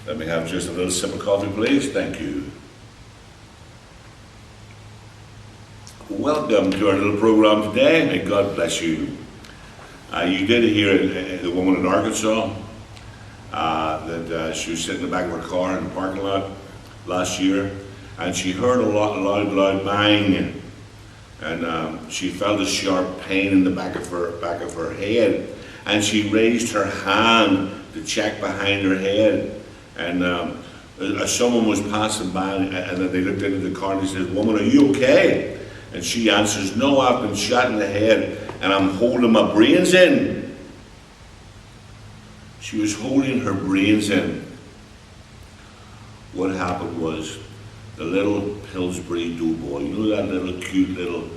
Let me have just a little sip of coffee, please. Thank you. Welcome to our little program today. May God bless you. You did hear the woman in Arkansas that she was sitting in the back of her car in the parking lot last year, and she heard a loud bang, and she felt a sharp pain in the back of her head, and she raised her hand to check behind her head, and someone was passing by, and then they looked into the car and they said, "Woman, are you okay?" And she answers, "No, I've been shot in the head and I'm holding my brains in." She was holding her brains in. What happened was the little Pillsbury doughboy, you know that little cute little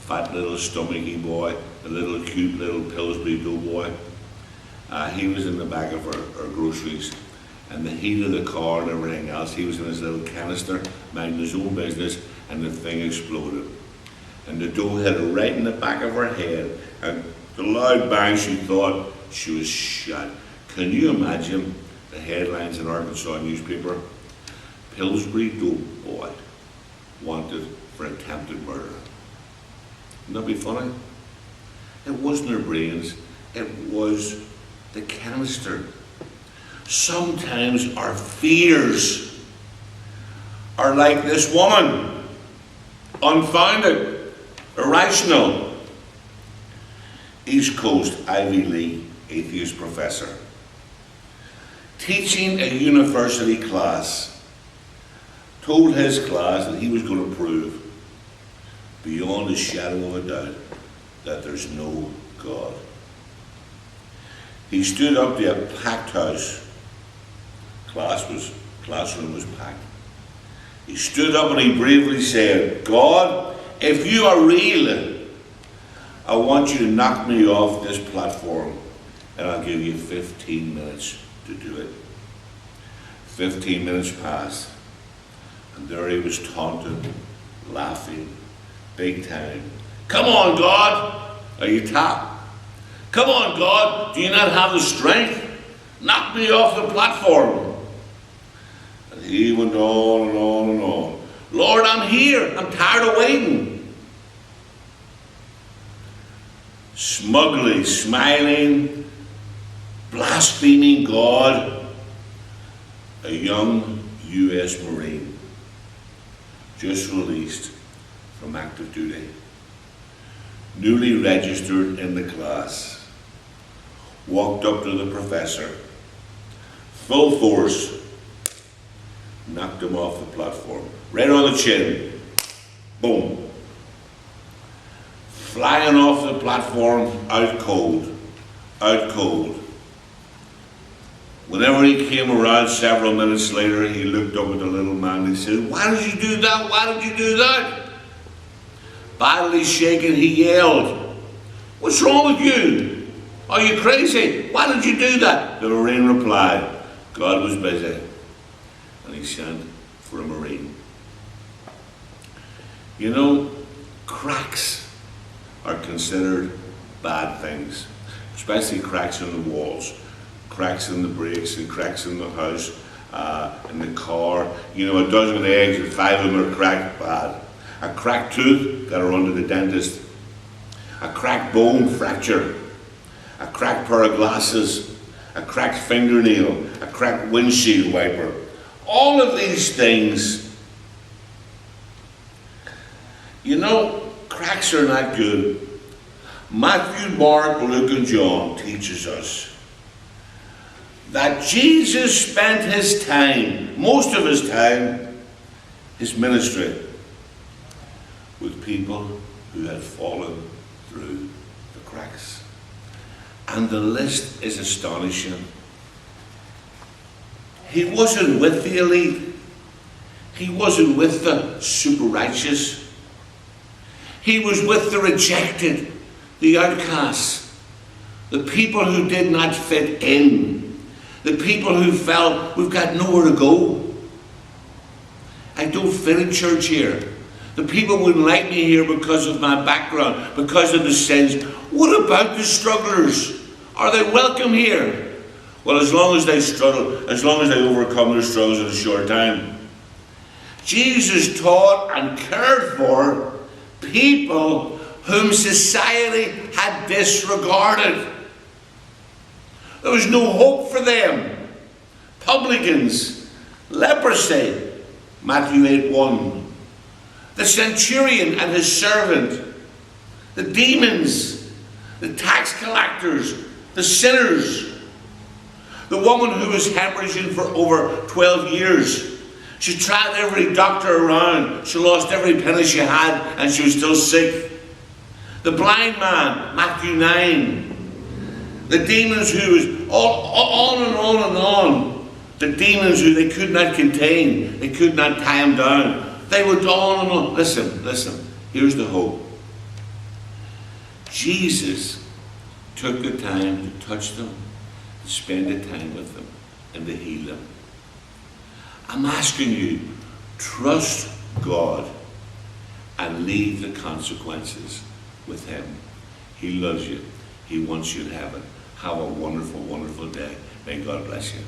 fat little stomachy boy, the little cute little Pillsbury doughboy, he was in the back of her groceries, and the heat of the car and everything else, he was in his little canister minding his own business, and the thing exploded. And the dough hit her right in the back of her head, and the loud bang, she thought she was shot. Can you imagine the headlines in Arkansas newspaper? Pillsbury doughboy wanted for attempted murder. Wouldn't that be funny? It wasn't her brains, it was the canister. Sometimes our fears are like this woman, unfounded, irrational. East Coast Ivy League atheist professor, teaching a university class, told his class that he was going to prove beyond a shadow of a doubt that there's no God. He stood up to a packed house. Classroom was packed. He stood up and he bravely said, "God, if you are real, I want you to knock me off this platform, and I'll give you 15 minutes to do it." 15 minutes passed, and there he was taunting, laughing, big time. "Come on, God, are you tapped? Come on, God, do you not have the strength? Knock me off the platform." And he went on and on and on. "Lord, I'm here, I'm tired of waiting." Smugly smiling, blaspheming God, a young U.S. Marine, just released from active duty, newly registered in the class, walked up to the professor, full force, knocked him off the platform, right on the chin, boom. Flying off the platform, out cold, out cold. Whenever he came around several minutes later, he looked up at the little man and he said, "Why did you do that? Why did you do that?" Badly shaken, he yelled, "What's wrong with you? Are you crazy? Why did you do that?" The Marine replied, "God was busy, and he sent for a Marine." You know, cracks are considered bad things, especially cracks in the walls, cracks in the brakes and cracks in the house, in the car. You know, a dozen eggs and 5 of them are cracked, bad. A cracked tooth, got to run to the dentist. A cracked bone fracture. A cracked pair of glasses. A cracked fingernail. A cracked windshield wiper. All of these things, you know, cracks are not good. Matthew, Mark, Luke, and John teaches us that Jesus spent his time, most of his time, his ministry, with people who had fallen through the cracks. And the list is astonishing. He wasn't with the elite. He wasn't with the super righteous. He was with the rejected, the outcasts, the people who did not fit in, the people who felt, we've got nowhere to go. I don't fit in church here. The people wouldn't like me here because of my background, because of the sins. What about the strugglers? Are they welcome here? Well, as long as they struggle, as long as they overcome their struggles in a short time. Jesus taught and cared for people whom society had disregarded. There was no hope for them. Publicans, leprosy, Matthew 8:1. The centurion and his servant, the demons, the tax collectors, the sinners, the woman who was hemorrhaging for over 12 years. She tried every doctor around. She lost every penny she had, and she was still sick. The blind man, Matthew 9. The demons who was on and on and on. The demons who they could not contain. They could not tie them down. They went on and on. Listen. Here's the hope. Jesus took the time to touch them, to spend the time with them, and to heal them. I'm asking you, trust God and leave the consequences with Him. He loves you. He wants you in heaven. Have a wonderful, wonderful day. May God bless you.